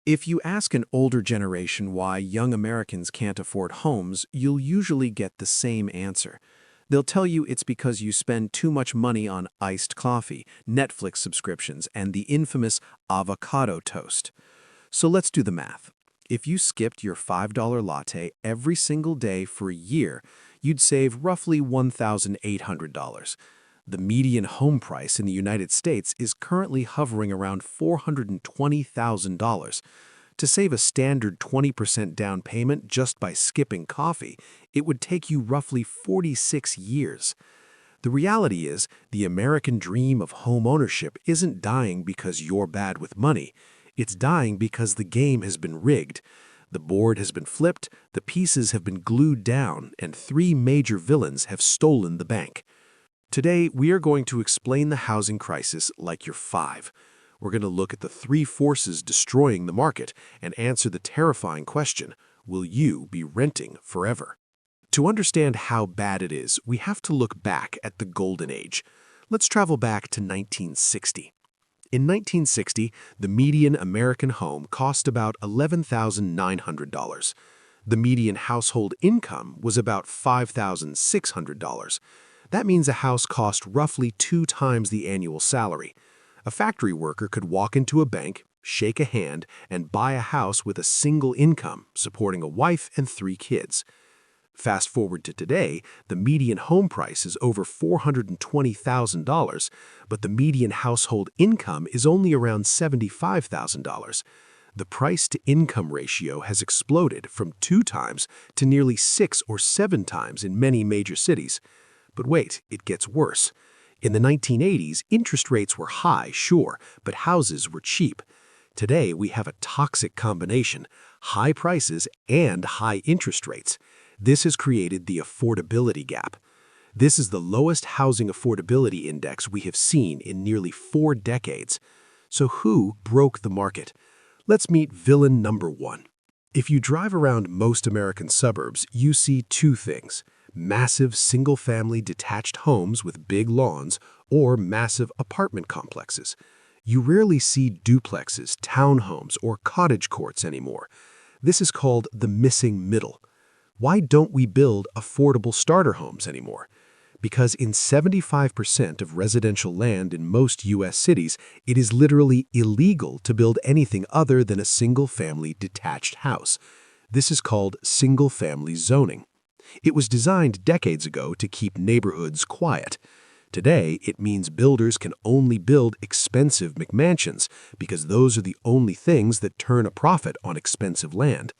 If you ask an older generation why young Americans can't afford homes, you'll usually get the same answer. They'll tell you it's because you spend too much money on iced coffee, Netflix subscriptions, and the infamous avocado toast. So let's do the math. If you skipped your $5 latte every single day for a year, you'd save roughly $1,800. The median home price in the United States is currently hovering around $420,000. To save a standard 20% down payment just by skipping coffee, it would take you roughly 46 years. The reality is, the American dream of home ownership isn't dying because you're bad with money. It's dying because the game has been rigged. The board has been flipped, the pieces have been glued down, and three major villains have stolen the bank. Today, we are going to explain the housing crisis like you're five. We're going to look at the three forces destroying the market and answer the terrifying question, will you be renting forever? To understand how bad it is, we have to look back at the golden age. Let's travel back to 1960. In 1960, the median American home cost about $11,900. The median household income was about $5,600. That means a house cost roughly 2 times the annual salary. A factory worker could walk into a bank, shake a hand, and buy a house with a single income, supporting a wife and 3 kids. Fast forward to today, the median home price is over $420,000, but the median household income is only around $75,000. The price-to-income ratio has exploded from 2 times to nearly 6 or 7 times in many major cities. But wait, it gets worse. In the 1980s, interest rates were high, sure, but houses were cheap. Today, we have a toxic combination, high prices and high interest rates. This has created the affordability gap. This is the lowest housing affordability index we have seen in nearly 4 decades. So who broke the market? Let's meet villain number 1. If you drive around most American suburbs, you see 2 things: massive single-family detached homes with big lawns, or massive apartment complexes. You rarely see duplexes, townhomes, or cottage courts anymore. This is called the missing middle. Why don't we build affordable starter homes anymore? Because in 75% of residential land in most U.S. cities, it is literally illegal to build anything other than a single-family detached house. This is called single-family zoning. It was designed decades ago to keep neighborhoods quiet. Today, it means builders can only build expensive McMansions because those are the only things that turn a profit on expensive land.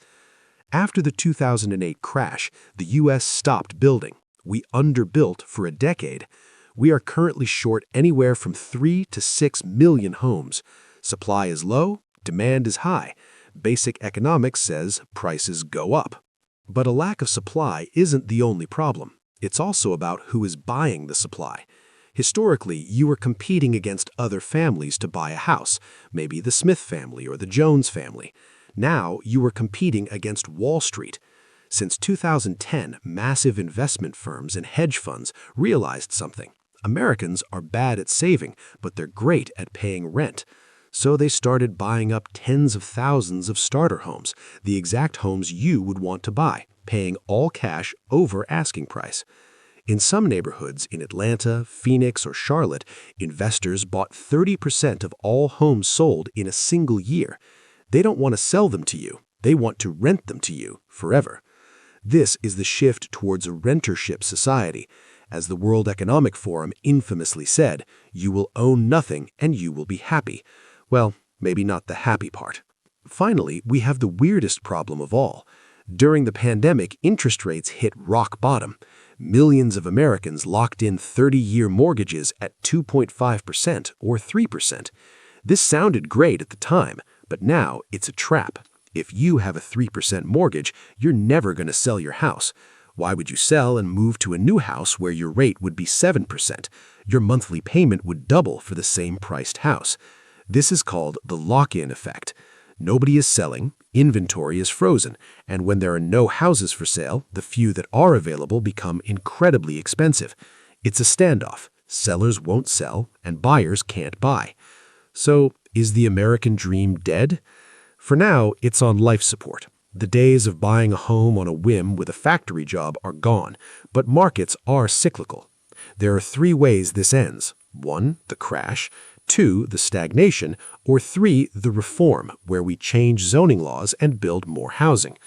After the 2008 crash, the U.S. stopped building. We underbuilt for a decade. We are currently short anywhere from 3 to 6 million homes. Supply is low, demand is high. Basic economics says prices go up. But a lack of supply isn't the only problem. It's also about who is buying the supply. Historically, you were competing against other families to buy a house, maybe the Smith family or the Jones family. Now, you are competing against Wall Street. Since 2010, massive investment firms and hedge funds realized something. Americans are bad at saving, but they're great at paying rent. So they started buying up tens of thousands of starter homes, the exact homes you would want to buy, paying all cash over asking price. In some neighborhoods in Atlanta, Phoenix, or Charlotte, investors bought 30% of all homes sold in a single year. They don't want to sell them to you. They want to rent them to you forever. This is the shift towards a rentership society. As the World Economic Forum infamously said, you will own nothing and you will be happy. Well, maybe not the happy part. Finally, we have the weirdest problem of all. During the pandemic, interest rates hit rock bottom. Millions of Americans locked in 30-year mortgages at 2.5% or 3%. This sounded great at the time, but now it's a trap. If you have a 3% mortgage, you're never going to sell your house. Why would you sell and move to a new house where your rate would be 7%? Your monthly payment would double for the same priced house. This is called the lock-in effect. Nobody is selling, inventory is frozen, and when there are no houses for sale, the few that are available become incredibly expensive. It's a standoff. Sellers won't sell, and buyers can't buy. So, is the American dream dead? For now, it's on life support. The days of buying a home on a whim with a factory job are gone, but markets are cyclical. There are 3 ways this ends. 1, the crash; 2, the stagnation; or 3, the reform, where we change zoning laws and build more housing.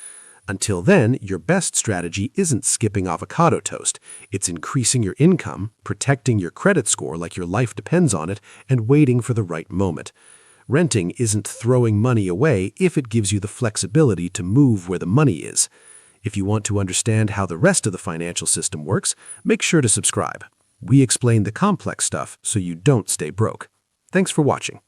Until then, your best strategy isn't skipping avocado toast. It's increasing your income, protecting your credit score like your life depends on it, and waiting for the right moment. Renting isn't throwing money away if it gives you the flexibility to move where the money is. If you want to understand how the rest of the financial system works, make sure to subscribe. We explain the complex stuff so you don't stay broke. Thanks for watching.